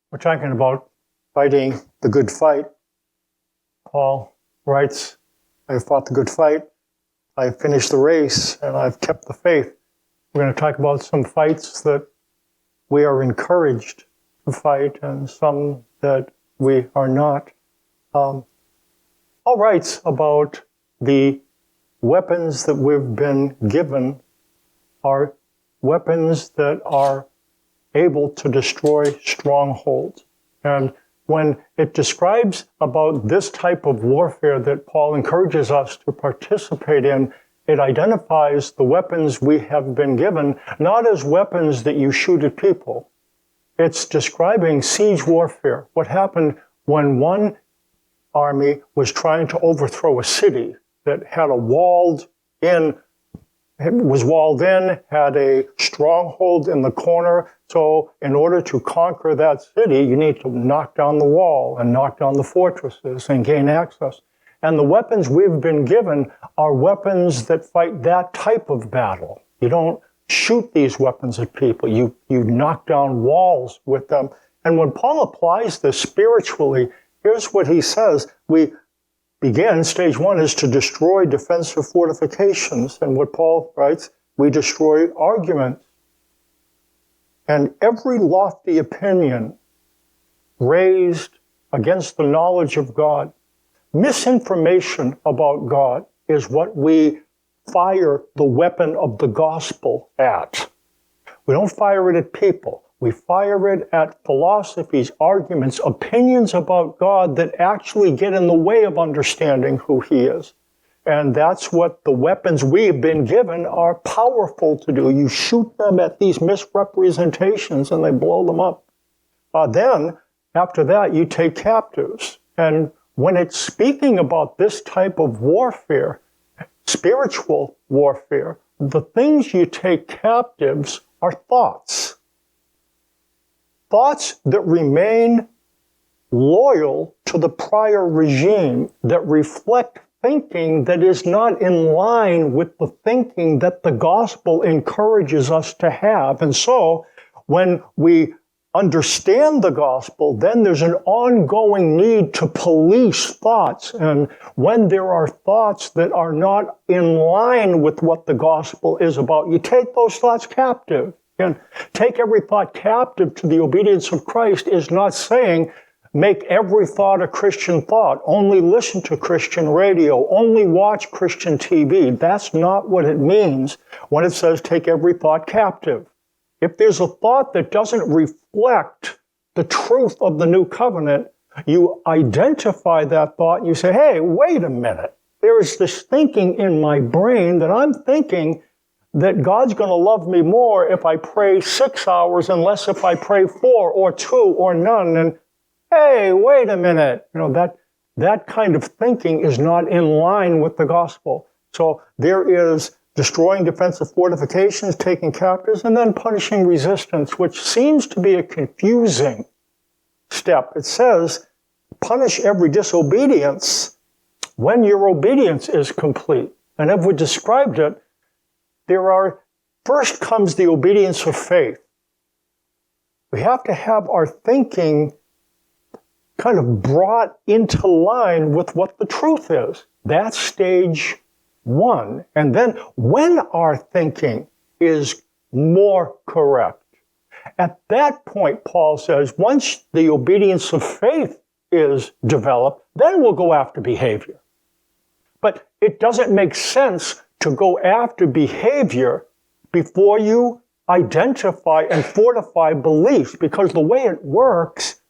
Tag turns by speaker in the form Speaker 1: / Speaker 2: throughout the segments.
Speaker 1: We're talking about fighting the good fight. Paul writes, I fought the good fight, I finished the race, and I've kept the faith. We're going to talk about some fights that we are encouraged to fight and some that we are not. Paul writes about the weapons that we've been given are weapons that are able to destroy strongholds. And when it describes about this type of warfare that Paul encourages us to participate in, it identifies the weapons we have been given, not as weapons that you shoot at people. It's describing siege warfare, what happened when one army was trying to overthrow a city that had was walled in, had a stronghold in the corner. So in order to conquer that city, you need to knock down the wall and knock down the fortresses and gain access. And the weapons we've been given are weapons that fight that type of battle. You don't shoot these weapons at people. You knock down walls with them. And when Paul applies this spiritually, here's what he says. We begin, stage one is to destroy defensive fortifications. And what Paul writes, we destroy arguments. And every lofty opinion raised against the knowledge of God. Misinformation about God is what we fire the weapon of the gospel at. We don't fire it at people. We fire it at philosophies, arguments, opinions about God that actually get in the way of understanding who He is. And that's what the weapons we've been given are powerful to do. You shoot them at these misrepresentations and they blow them up. Then, after that, you take captives. And when it's speaking about this type of warfare, spiritual warfare, the things you take captives are thoughts. Thoughts that remain loyal to the prior regime, that reflect thinking that is not in line with the thinking that the gospel encourages us to have. And so, when we understand the gospel, then there's an ongoing need to police thoughts. And when there are thoughts that are not in line with what the gospel is about, you take those thoughts captive. And take every thought captive to the obedience of Christ is not saying make every thought a Christian thought, only listen to Christian radio, only watch Christian TV. That's not what it means when it says take every thought captive. If there's a thought that doesn't reflect the truth of the new covenant, you identify that thought and you say, hey, wait a minute. There is this thinking in my brain that I'm thinking that God's going to love me more if I pray 6 hours and less if I pray 4 or 2 or none. And hey, wait a minute. That kind of thinking is not in line with the gospel. So there is destroying defensive fortifications, taking captives, and then punishing resistance, which seems to be a confusing step. It says, punish every disobedience when your obedience is complete. And as we described it, first comes the obedience of faith. We have to have our thinking kind of brought into line with what the truth is. That's stage one. And then when our thinking is more correct, at that point, Paul says, once the obedience of faith is developed, then we'll go after behavior. But it doesn't make sense to go after behavior before you identify and fortify beliefs, because the way it works,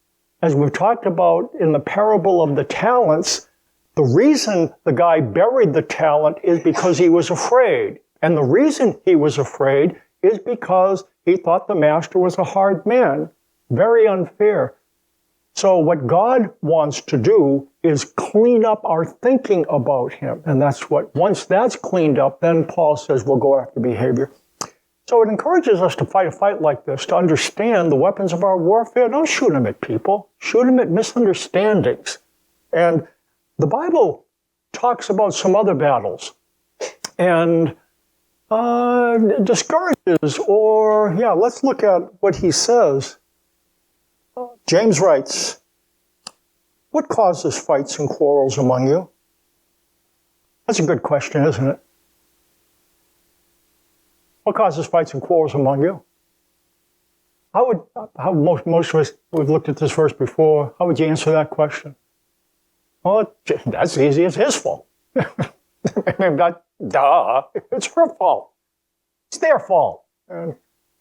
Speaker 1: as we've talked about in the parable of the talents, the reason the guy buried the talent is because he was afraid. And the reason he was afraid is because he thought the master was a hard man. Very unfair. So what God wants to do is clean up our thinking about him. And that's what, once that's cleaned up, then Paul says we'll go after behavior. So it encourages us to fight a fight like this, to understand the weapons of our warfare. Don't shoot them at people. Shoot them at misunderstandings. And the Bible talks about some other battles and discourages, let's look at what he says. James writes, what causes fights and quarrels among you? That's a good question, isn't it? What causes fights and quarrels among you? How most of us, we've looked at this verse before, how would you answer that question? Well, that's easy, it's his fault. Duh, it's her fault. It's their fault. And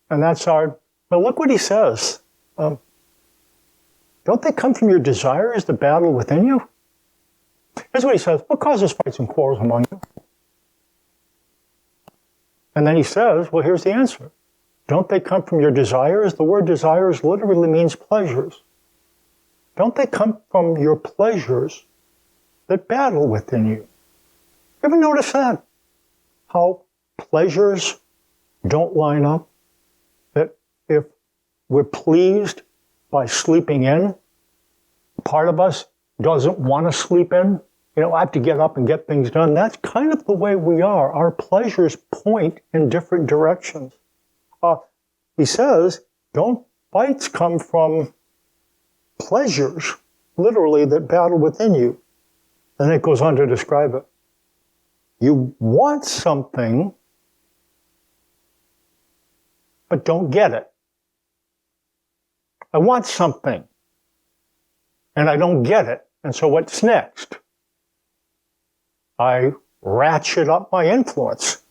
Speaker 1: that's our, but look what he says. Don't they come from your desires, the battle within you? Here's what he says, what causes fights and quarrels among you? And then he says, well, here's the answer. Don't they come from your desires? The word desires literally means pleasures. Don't they come from your pleasures that battle within you? Ever notice that? How pleasures don't line up? That if we're pleased by sleeping in, part of us doesn't want to sleep in. You know, I have to get up and get things done. That's kind of the way we are. Our pleasures point in different directions. He says, don't fights come from pleasures, literally, that battle within you. And it goes on to describe it. You want something, but don't get it. I want something, and I don't get it. And so what's next? I ratchet up my influence.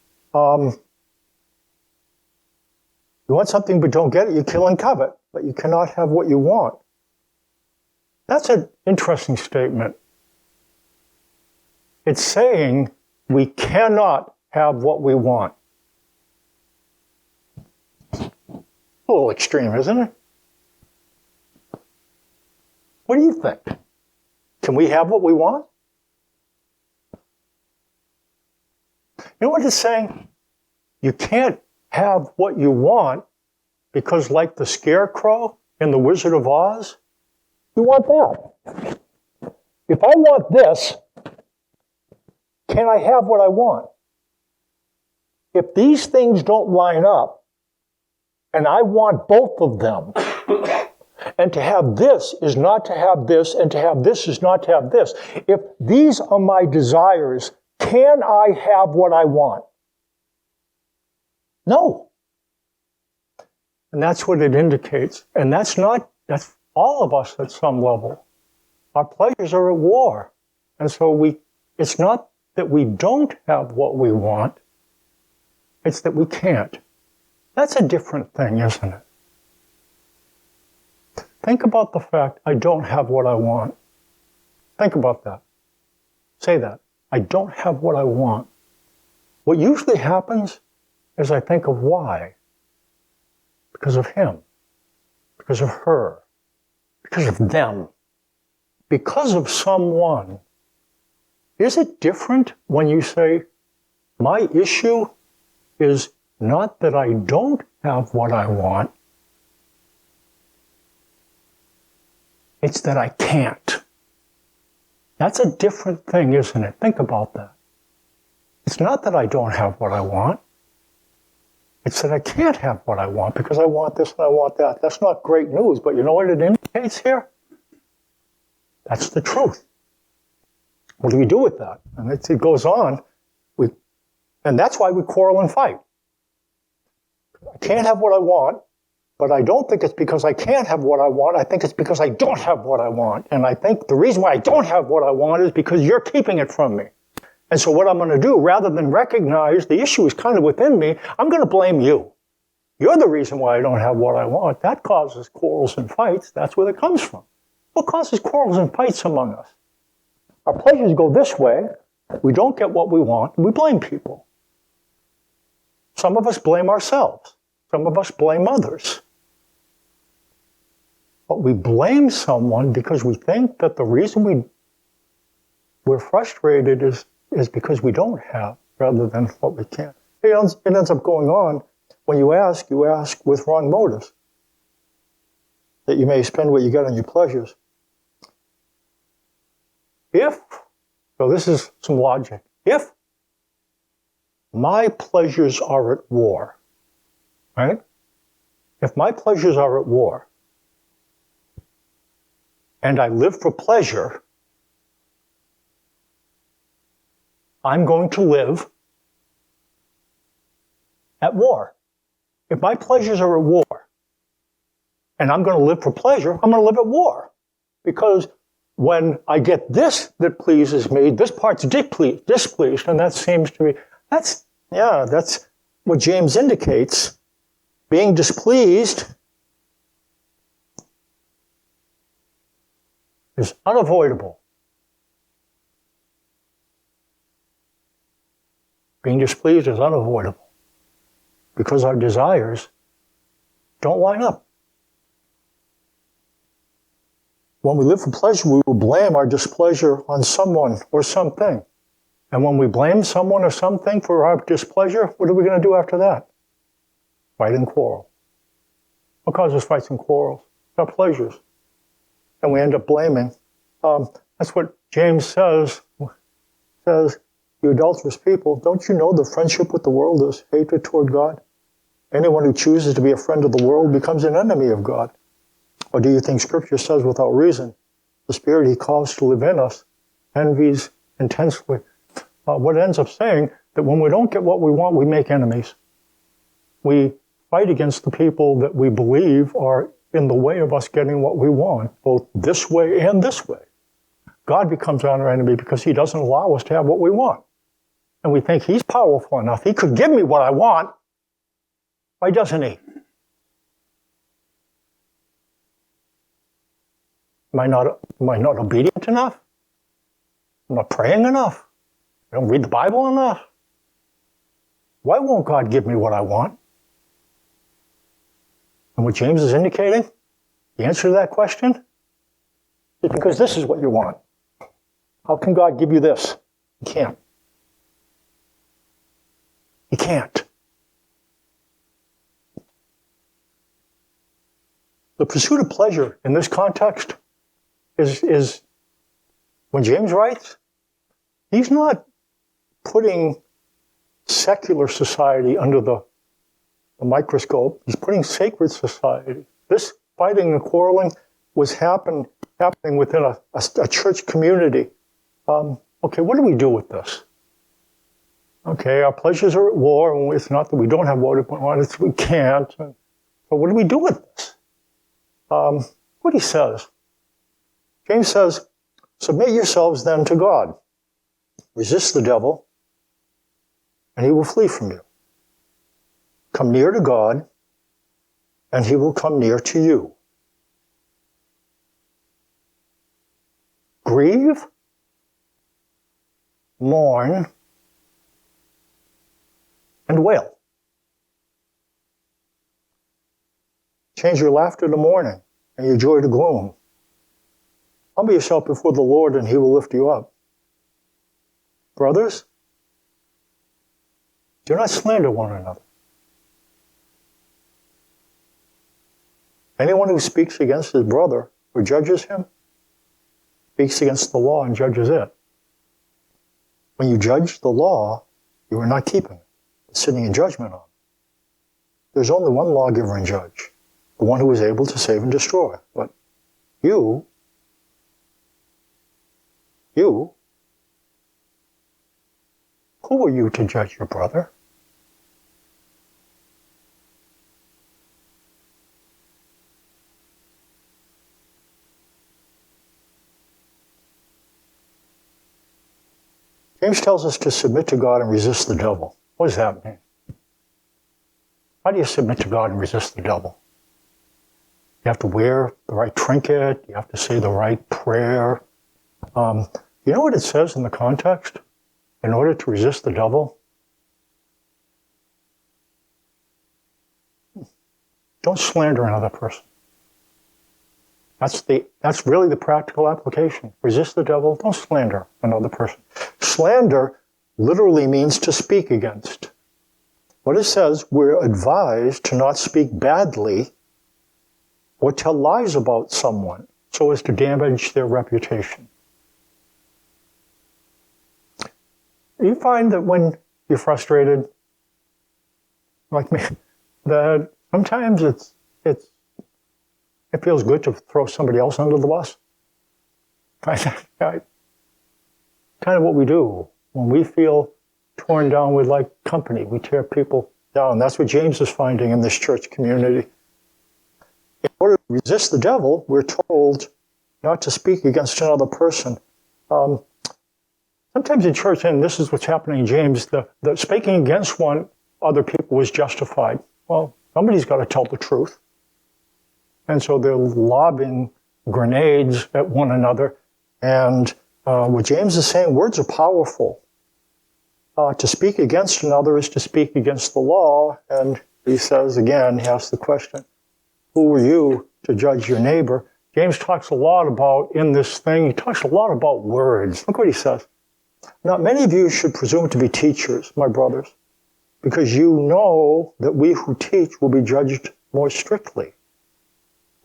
Speaker 1: You want something but don't get it, you kill and covet, but you cannot have what you want. That's an interesting statement. It's saying we cannot have what we want. A little extreme, isn't it? What do you think? Can we have what we want? You know what it's saying? You can't have what you want because, like the scarecrow in The Wizard of Oz, you want that. If I want this, can I have what I want? If these things don't line up, and I want both of them, and to have this is not to have this, and to have this is not to have this, if these are my desires, can I have what I want? No. And that's what it indicates. And that's all of us at some level. Our pleasures are at war. And so it's not that we don't have what we want, it's that we can't. That's a different thing, isn't it? Think about the fact, I don't have what I want. Think about that. Say that. I don't have what I want. What usually happens is I think of why. Because of him. Because of her. Because of them. Because of someone. Is it different when you say, my issue is not that I don't have what I want, it's that I can't. That's a different thing, isn't it? Think about that. It's not that I don't have what I want. It's that I can't have what I want because I want this and I want that. That's not great news, but you know what it indicates here? That's the truth. What do we do with that? And it goes on. And that's why we quarrel and fight. I can't have what I want, but I don't think it's because I can't have what I want. I think it's because I don't have what I want. And I think the reason why I don't have what I want is because you're keeping it from me. And so what I'm going to do, rather than recognize the issue is kind of within me, I'm going to blame you. You're the reason why I don't have what I want. That causes quarrels and fights. That's where it comes from. What causes quarrels and fights among us? Our pleasures go this way. We don't get what we want. We blame people. Some of us blame ourselves. Some of us blame others. But we blame someone because we think that the reason we're frustrated is because we don't have, rather than what we can. It ends up going on. When you ask with wrong motives, that you may spend what you get on your pleasures. So this is some logic. If my pleasures are at war, right? If my pleasures are at war, and I live for pleasure, I'm going to live at war. If my pleasures are at war, and I'm going to live for pleasure, I'm going to live at war. Because when I get this that pleases me, this part's displeased, and that seems to be, that's what James indicates. Being displeased is unavoidable. Being displeased is unavoidable because our desires don't line up. When we live for pleasure, we will blame our displeasure on someone or something. And when we blame someone or something for our displeasure, what are we going to do after that? Fight and quarrel. What causes fights and quarrels? Our pleasures. And we end up blaming. That's what James says, you adulterous people, don't you know the friendship with the world is hatred toward God? Anyone who chooses to be a friend of the world becomes an enemy of God. Or do you think Scripture says without reason, the Spirit He calls to live in us envies intensely? What ends up saying that when we don't get what we want, we make enemies. We fight against the people that we believe are in the way of us getting what we want, both this way and this way. God becomes our enemy because He doesn't allow us to have what we want. And we think He's powerful enough. He could give me what I want. Why doesn't He? Am I not obedient enough? Am I not praying enough? I don't read the Bible enough? Why won't God give me what I want? And what James is indicating, the answer to that question is because this is what you want. How can God give you this? He can't. He can't. The pursuit of pleasure in this context is when James writes, he's not putting secular society under the microscope. He's putting sacred society. This fighting and quarreling was happening within a church community. Okay, what do we do with this? Okay, our pleasures are at war, and it's not that we don't have what we want, it's we can't. But what do we do with this? What he says. James says, submit yourselves then to God. Resist the devil, and he will flee from you. Come near to God, and he will come near to you. Grieve, mourn, and wail. Change your laughter to mourning and your joy to gloom. Humble yourself before the Lord, and he will lift you up. Brothers, do not slander one another. Anyone who speaks against his brother or judges him speaks against the law and judges it. When you judge the law, you are not keeping it, but sitting in judgment on it. There's only one lawgiver and judge, the one who is able to save and destroy. But you, who are you to judge your brother? James tells us to submit to God and resist the devil. What does that mean? How do you submit to God and resist the devil? You have to wear the right trinket. You have to say the right prayer. You know what it says in the context? In order to resist the devil, don't slander another person. That's really the practical application. Resist the devil, don't slander another person. Slander literally means to speak against. What it says, we're advised to not speak badly or tell lies about someone so as to damage their reputation. You find that when you're frustrated, like me, that sometimes it feels good to throw somebody else under the bus. kind of what we do. When we feel torn down, we like company. We tear people down. That's what James is finding in this church community. In order to resist the devil, we're told not to speak against another person. Sometimes in church, and this is what's happening in James, the speaking against other people was justified. Well, somebody's got to tell the truth. And so they're lobbing grenades at one another. And what James is saying, words are powerful. To speak against another is to speak against the law. And he says, again, he asks the question, who are you to judge your neighbor? James talks a lot about, in this thing, he talks a lot about words. Look what he says. Not many of you should presume to be teachers, my brothers, because you know that we who teach will be judged more strictly.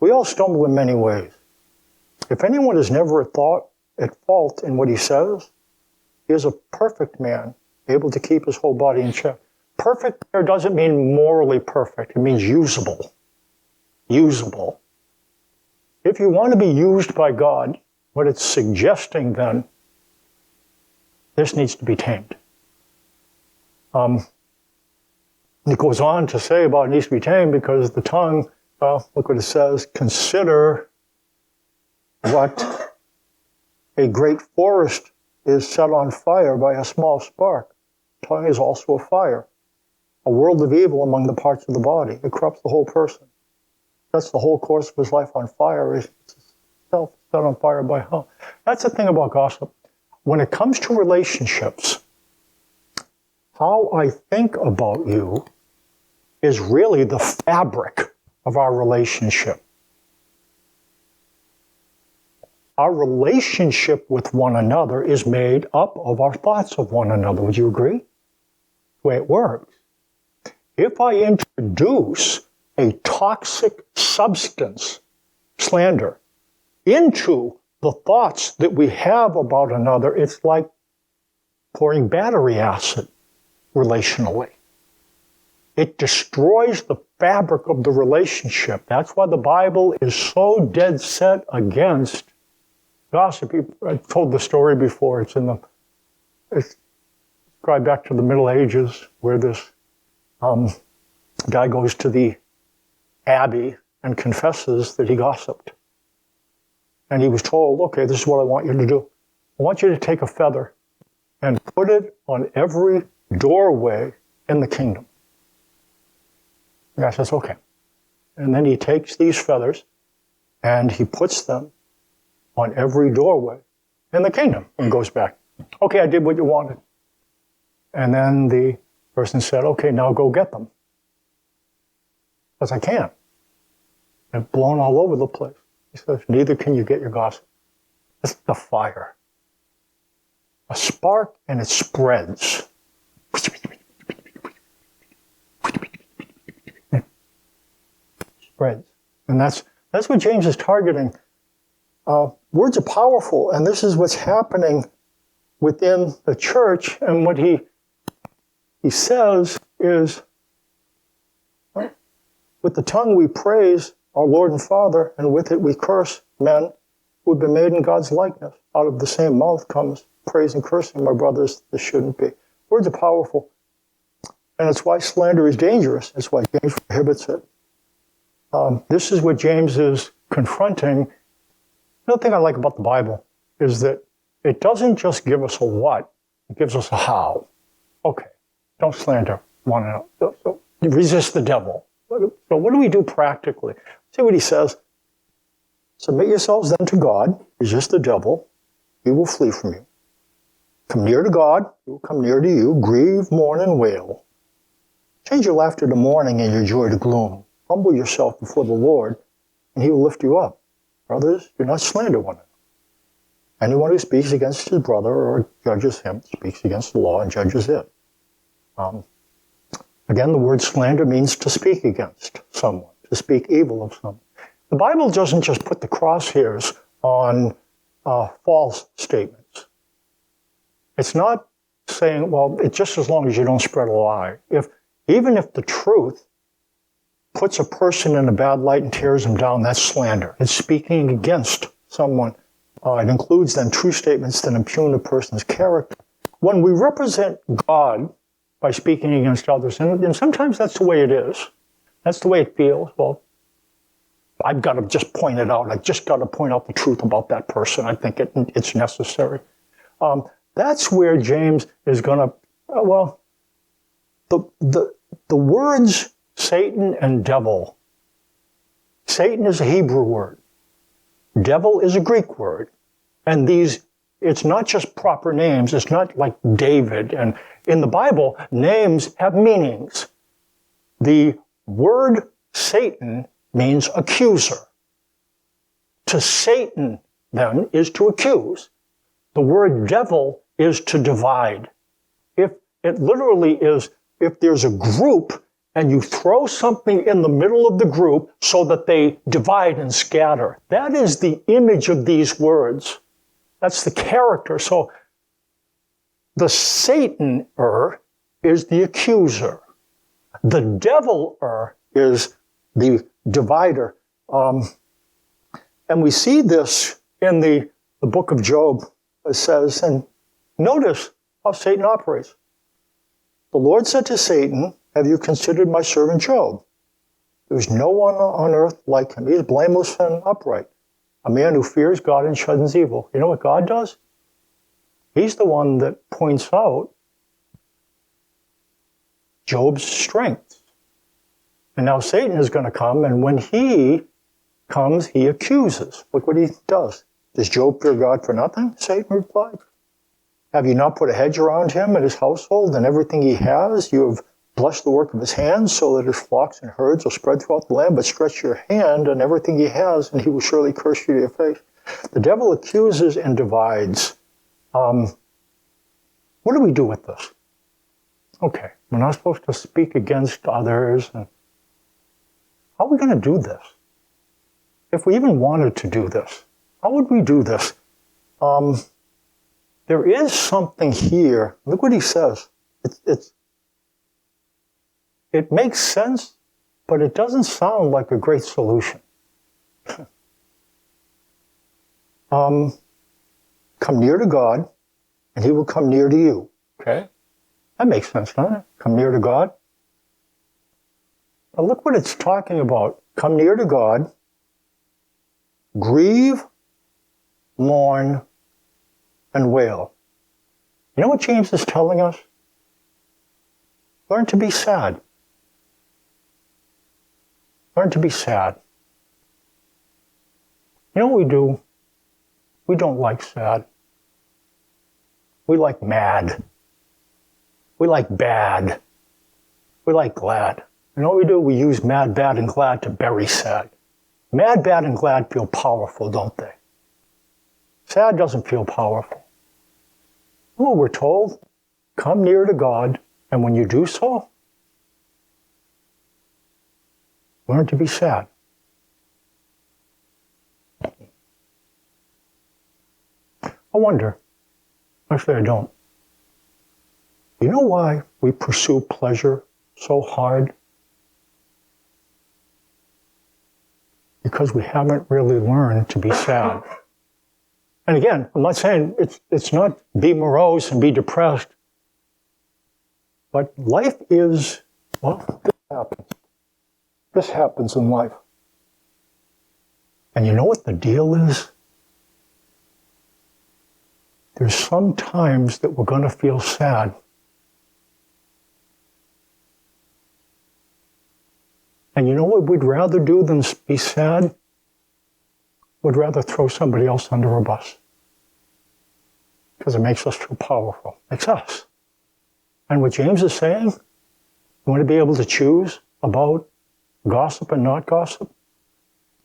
Speaker 1: We all stumble in many ways. If anyone is never at fault in what he says, he is a perfect man, able to keep his whole body in check. Perfect there doesn't mean morally perfect. It means usable. Usable. If you want to be used by God, what it's suggesting then, this needs to be tamed. It goes on to say about it needs to be tamed because the tongue, look what it says, consider what a great forest is set on fire by a small spark. Tongue is also a fire, a world of evil among the parts of the body. It corrupts the whole person. That's the whole course of his life on fire. Is self set on fire by hell. That's the thing about gossip. When it comes to relationships, how I think about you is really the fabric of our relationship. Our relationship with one another is made up of our thoughts of one another. Would you agree? The way it works. If I introduce a toxic substance, slander, into the thoughts that we have about another, it's like pouring battery acid relationally. It destroys the fabric of the relationship. That's why the Bible is so dead set against gossip. I've told the story before. It's right back to the Middle Ages, where this guy goes to the abbey and confesses that he gossiped. And he was told, okay, this is what I want you to do. I want you to take a feather and put it on every doorway in the kingdom. The guy says, okay. And then he takes these feathers and he puts them on every doorway in the kingdom and goes back. Okay, I did what you wanted. And then the person said, okay, now go get them. Because I can't. They're blown all over the place. He says, neither can you get your gossip. It's the fire. A spark and it spreads. Spreads. And that's what James is targeting. Words are powerful, and this is what's happening within the church. And what he says is, with the tongue we praise our Lord and Father, and with it we curse men who have been made in God's likeness. Out of the same mouth comes praise and cursing. My brothers, this shouldn't be. Words are powerful. And it's why slander is dangerous. It's why James prohibits it. This is what James is confronting. Another thing I like about the Bible is that it doesn't just give us a what, it gives us a how. Okay, don't slander one another. So resist the devil. So what do we do practically? See what he says. Submit yourselves then to God, resist the devil, he will flee from you. Come near to God, he will come near to you. Grieve, mourn, and wail. Change your laughter to mourning and your joy to gloom. Humble yourself before the Lord, and he will lift you up. Brothers, do not slander one another. Anyone who speaks against his brother or judges him speaks against the law and judges it. Again, the word slander means to speak against someone, to speak evil of someone. The Bible doesn't just put the crosshairs on false statements. It's not saying, well, it's just as long as you don't spread a lie. Even if the truth puts a person in a bad light and tears them down, that's slander. It's speaking against someone It includes then true statements that impugn a person's character. When we represent God by speaking against others, and sometimes that's the way it is. That's the way it feels. Well, I've got to just point it out. I've just got to point out the truth about that person. I think it's necessary. That's where James is going to, the words Satan and devil. Satan is a Hebrew word. Devil is a Greek word. And it's not just proper names. It's not like David. And in the Bible, names have meanings. The word Satan means accuser. To Satan, then, is to accuse. The word devil is to divide. If it literally is, if there's a group and you throw something in the middle of the group so that they divide and scatter. That is the image of these words. That's the character. So the Satan-er is the accuser. The devil-er is the divider. And we see this in the book of Job. It says, and notice how Satan operates. The Lord said to Satan, have you considered my servant Job? There's no one on earth like him. He's blameless and upright. A man who fears God and shuns evil. You know what God does? He's the one that points out Job's strengths. And now Satan is going to come, and when he comes, he accuses. Look what he does. Does Job fear God for nothing? Satan replied. Have you not put a hedge around him and his household and everything he has? You have blessed the work of his hands so that his flocks and herds will spread throughout the land, but stretch your hand on everything he has, and he will surely curse you to your face. The devil accuses and divides. What do we do with this? Okay, we're not supposed to speak against others. How are we going to do this? If we even wanted to do this, how would we do this? There is something here. Look what he says. It makes sense, but it doesn't sound like a great solution. Come near to God, and he will come near to you. Okay? That makes sense, doesn't it? Come near to God. Now look what it's talking about. Come near to God, grieve, mourn, and wail. You know what James is telling us? Learn to be sad. Learn to be sad. You know what we do? We don't like sad. We like mad. We like bad. We like glad. You know what we do? We use mad, bad, and glad to bury sad. Mad, bad, and glad feel powerful, don't they? Sad doesn't feel powerful. Well, we're told, come near to God, and when you do so, learn to be sad. I wonder, actually I don't. You know why we pursue pleasure so hard? Because we haven't really learned to be sad. And again, I'm not saying it's not be morose and be depressed, but life is, well, this happens. This happens in life. And you know what the deal is? There's some times that we're going to feel sad. And you know what we'd rather do than be sad? We'd rather throw somebody else under a bus. Because it makes us feel powerful. Makes us. And what James is saying, you want to be able to choose about gossip and not gossip?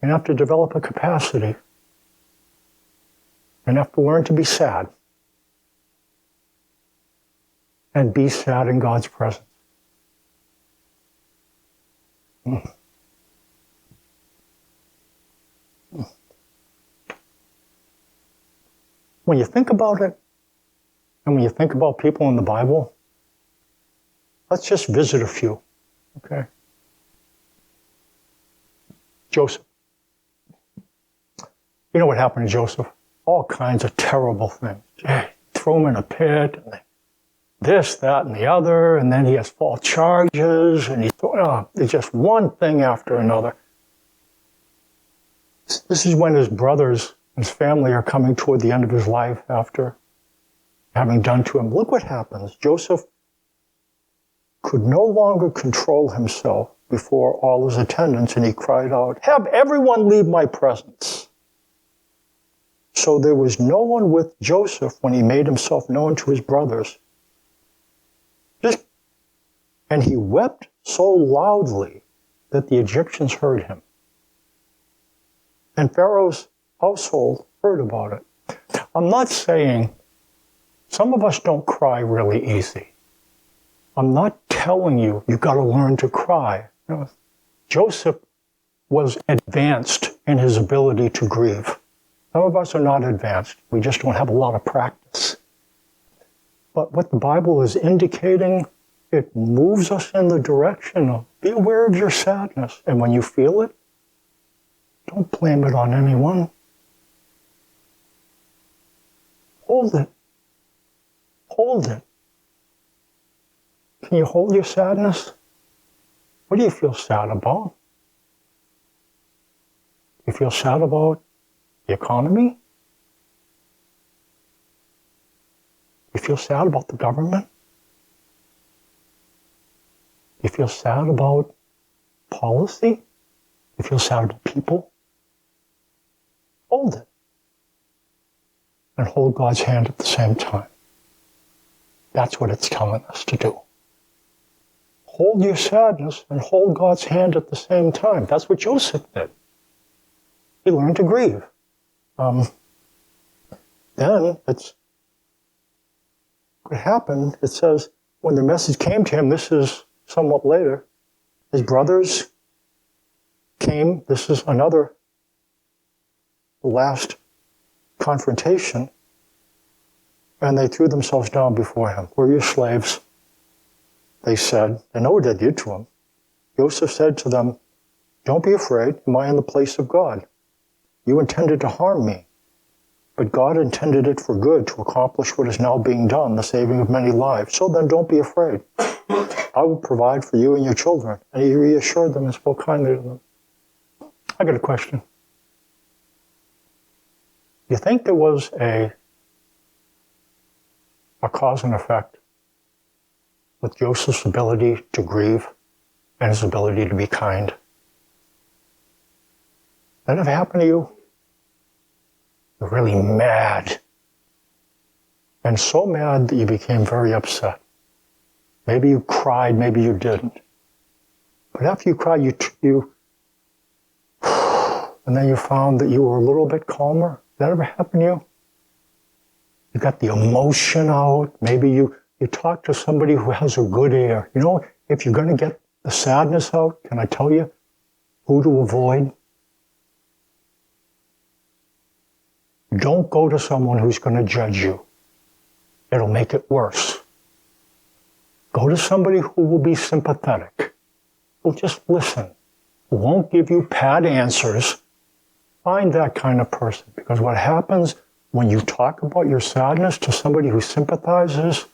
Speaker 1: You have to develop a capacity. You have to learn to be sad. And be sad in God's presence. When you think about it, and when you think about people in the Bible, let's just visit a few, okay? Joseph. You know what happened to Joseph? all kinds of terrible things. Throw him in a pit, and this, that, and the other, and then he has false charges, and it's just one thing after another. This is when his brothers, his family are coming toward the end of his life after having done to him. Look what happens. Joseph could no longer control himself before all his attendants, and he cried out, "Have everyone leave my presence." So there was no one with Joseph when he made himself known to his brothers. And he wept so loudly that the Egyptians heard him. And Pharaoh's household heard about it. I'm not saying some of us don't cry really easy. I'm not telling you got to learn to cry. Joseph was advanced in his ability to grieve. Some of us are not advanced. We just don't have a lot of practice. But what the Bible is indicating, it moves us in the direction of be aware of your sadness. And when you feel it, don't blame it on anyone. Hold it. Hold it. Can you hold your sadness? What do you feel sad about? You feel sad about the economy? You feel sad about the government? You feel sad about policy? You feel sad about people? Hold it. And hold God's hand at the same time. That's what it's telling us to do. Hold your sadness and hold God's hand at the same time. That's what Joseph did. He learned to grieve. Then it's what happened. It says when the message came to him, this is somewhat later, his brothers came. This is another last confrontation. And they threw themselves down before him. "We're your slaves," they said. They know what they did to him. Joseph said to them, "Don't be afraid. Am I in the place of God? You intended to harm me, but God intended it for good to accomplish what is now being done, the saving of many lives. So then don't be afraid. I will provide for you and your children." And he reassured them and spoke kindly to them. I got a question. Do you think there was a cause and effect with Joseph's ability to grieve and his ability to be kind? That ever happened to you? You're really mad. And so mad that you became very upset. Maybe you cried, maybe you didn't. But after you cried, you and then you found that you were a little bit calmer. Did that ever happen to you? You got the emotion out. Maybe you talk to somebody who has a good ear. You know, if you're going to get the sadness out, can I tell you who to avoid? Don't go to someone who's going to judge you. It'll make it worse. Go to somebody who will be sympathetic, who'll just listen, who won't give you pat answers. Find that kind of person, because what happens when you talk about your sadness to somebody who sympathizes,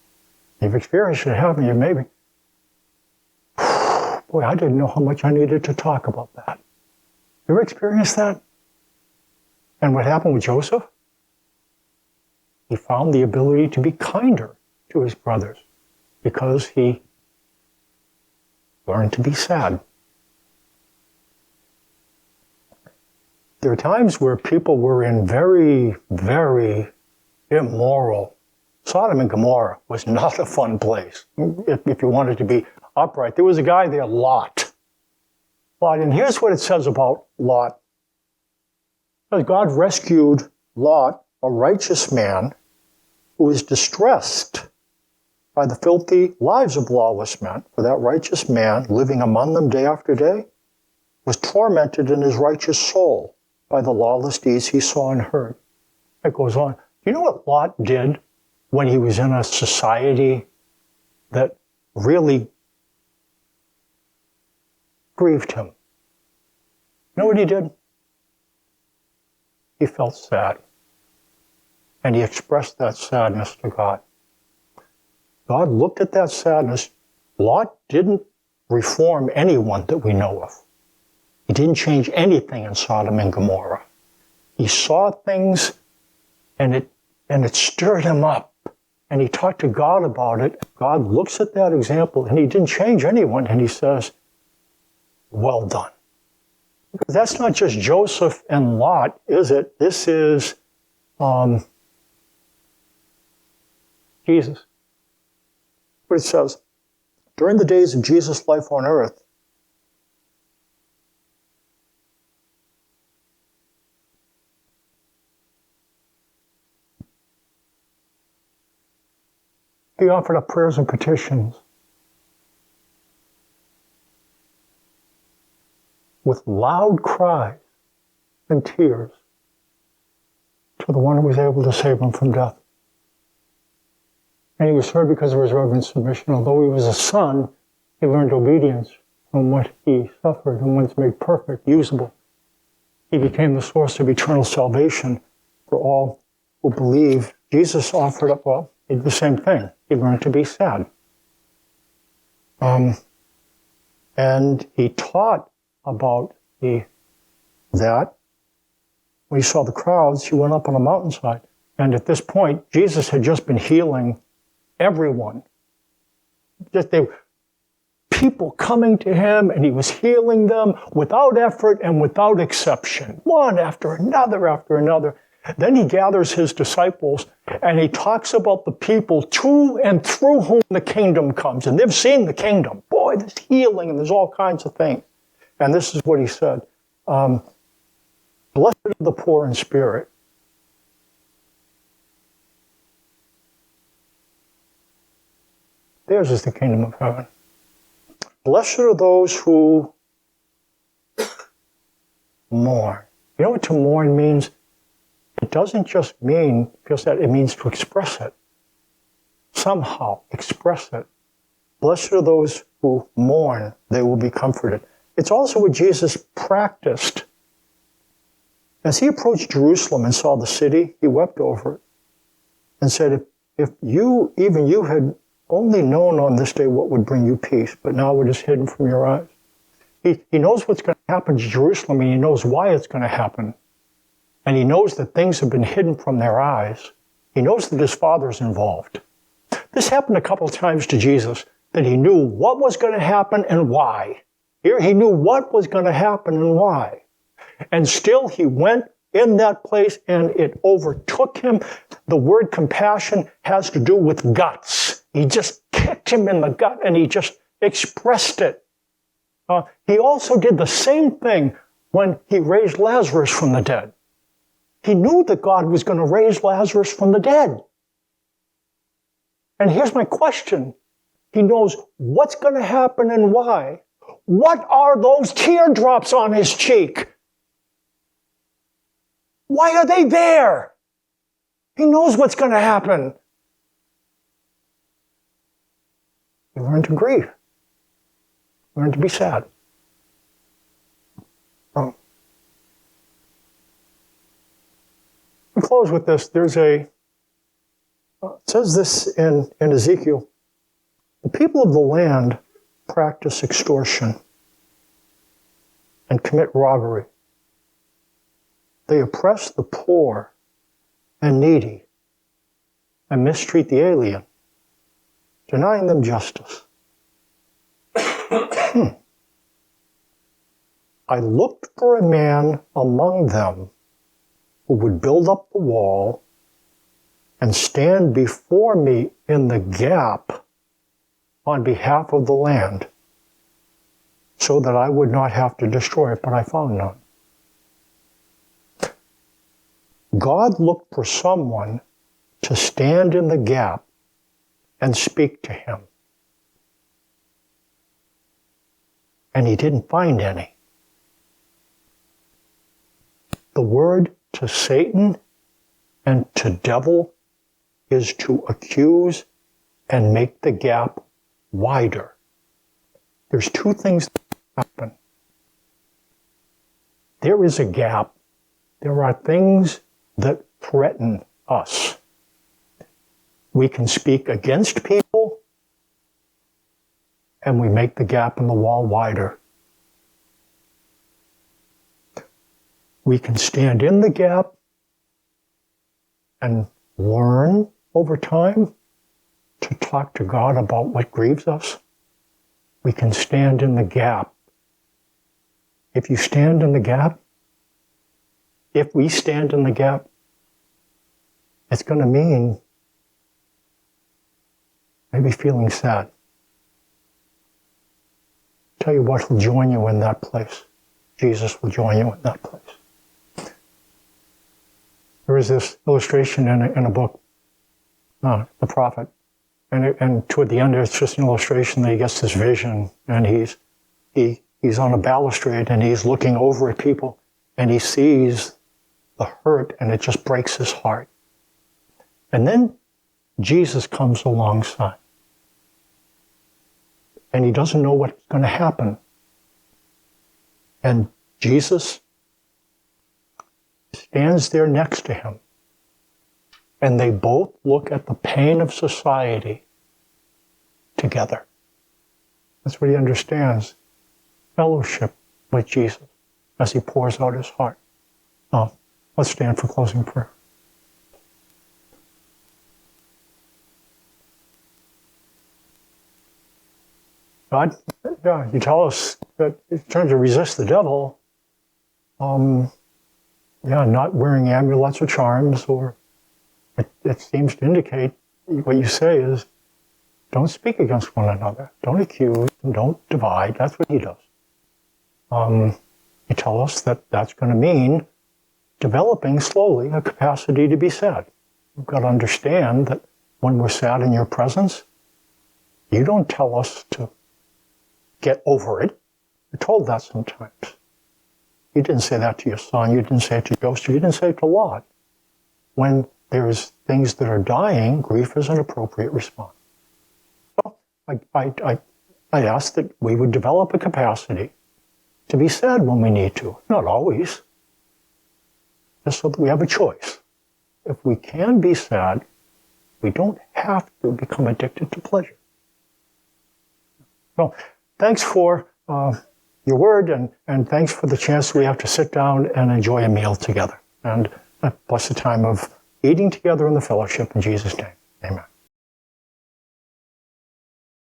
Speaker 1: you've experienced it, haven't you? Maybe. Boy, I didn't know how much I needed to talk about that. You ever experienced that? And what happened with Joseph? He found the ability to be kinder to his brothers because he learned to be sad. There are times where people were in very, very immoral. Sodom and Gomorrah was not a fun place, if you wanted to be upright. There was a guy there, Lot. And here's what it says about Lot. God rescued Lot, a righteous man who was distressed by the filthy lives of lawless men. For that righteous man, living among them day after day, was tormented in his righteous soul by the lawless deeds he saw and heard. It goes on. Do you know what Lot did when he was in a society that really grieved him? You know what he did? He felt sad. and he expressed that sadness to God. God looked at that sadness. Lot didn't reform anyone that we know of. He didn't change anything in Sodom and Gomorrah. He saw things and it stirred him up. And he talked to God about it. God looks at that example and he didn't change anyone. And he says, well done. Because that's not just Joseph and Lot, is it? This is Jesus. But it says, during the days of Jesus' life on earth, he offered up prayers and petitions with loud cries and tears to the one who was able to save him from death. And he was heard because of his reverent submission. Although he was a son, he learned obedience from what he suffered, and once made perfect, usable, he became the source of eternal salvation for all who believe. Jesus offered up, well, he did the same thing. He learned to be sad. And he taught about that. When he saw the crowds, he went up on a mountainside. And at this point, Jesus had just been healing everyone. People coming to him, and he was healing them without effort and without exception, one after another after another. Then he gathers his disciples, and he talks about the people to and through whom the kingdom comes. And they've seen the kingdom. Boy, there's healing, and there's all kinds of things. And this is what he said. Blessed are the poor in spirit. Theirs is the kingdom of heaven. Blessed are those who mourn. You know what to mourn means? It doesn't just mean just that, it means to express it. Somehow express it. Blessed are those who mourn, they will be comforted. It's also what Jesus practiced. As he approached Jerusalem and saw the city, he wept over it and said, if you, even you, had only known on this day what would bring you peace, but now it is hidden from your eyes. He knows what's going to happen to Jerusalem, and he knows why it's going to happen. And he knows that things have been hidden from their eyes. He knows that his Father's involved. This happened a couple of times to Jesus, that he knew what was going to happen and why. Here he knew what was going to happen and why. And still he went in that place and it overtook him. The word compassion has to do with guts. He just kicked him in the gut and he just expressed it. He also did the same thing when he raised Lazarus from the dead. He knew that God was going to raise Lazarus from the dead. And here's my question. He knows what's going to happen and why. What are those teardrops on his cheek? Why are they there? He knows what's going to happen. He learned to grieve. Learned to be sad. I'll close with this. It says this in Ezekiel. The people of the land practice extortion and commit robbery. They oppress the poor and needy and mistreat the alien, denying them justice. I looked for a man among them who would build up the wall and stand before me in the gap on behalf of the land, so that I would not have to destroy it, but I found none. God looked for someone to stand in the gap and speak to him. And he didn't find any. The word to Satan and to devil is to accuse and make the gap wider. There's two things that happen. There is a gap. There are things that threaten us. We can speak against people, and we make the gap in the wall wider. We can stand in the gap and learn over time to talk to God about what grieves us. We can stand in the gap. If you stand in the gap, if we stand in the gap, it's going to mean maybe feeling sad. Tell you what, he'll join you in that place. Jesus will join you in that place. There is this illustration in a book, The Prophet, and toward the end, it's just an illustration that he gets this vision, and he's on a balustrade, and he's looking over at people, and he sees the hurt, and it just breaks his heart. And then Jesus comes alongside, and he doesn't know what's going to happen. And Jesus stands there next to him, and they both look at the pain of society together. That's what he understands. Fellowship with Jesus as he pours out his heart. Let's stand for closing prayer. God, you tell us that in terms of resist the devil, not wearing amulets or charms, or it seems to indicate what you say is, don't speak against one another, don't accuse, and don't divide. That's what he does. You tell us that that's going to mean developing slowly a capacity to be sad. We've got to understand that when we're sad in your presence, you don't tell us to get over it. You're told that sometimes. You didn't say that to your son. You didn't say it to Joseph. You didn't say it to Lot. When there's things that are dying, grief is an appropriate response. So I ask that we would develop a capacity to be sad when we need to. Not always. Just so that we have a choice. If we can be sad, we don't have to become addicted to pleasure. So, thanks for your word, and thanks for the chance we have to sit down and enjoy a meal together. And bless the time of eating together in the fellowship in Jesus' name.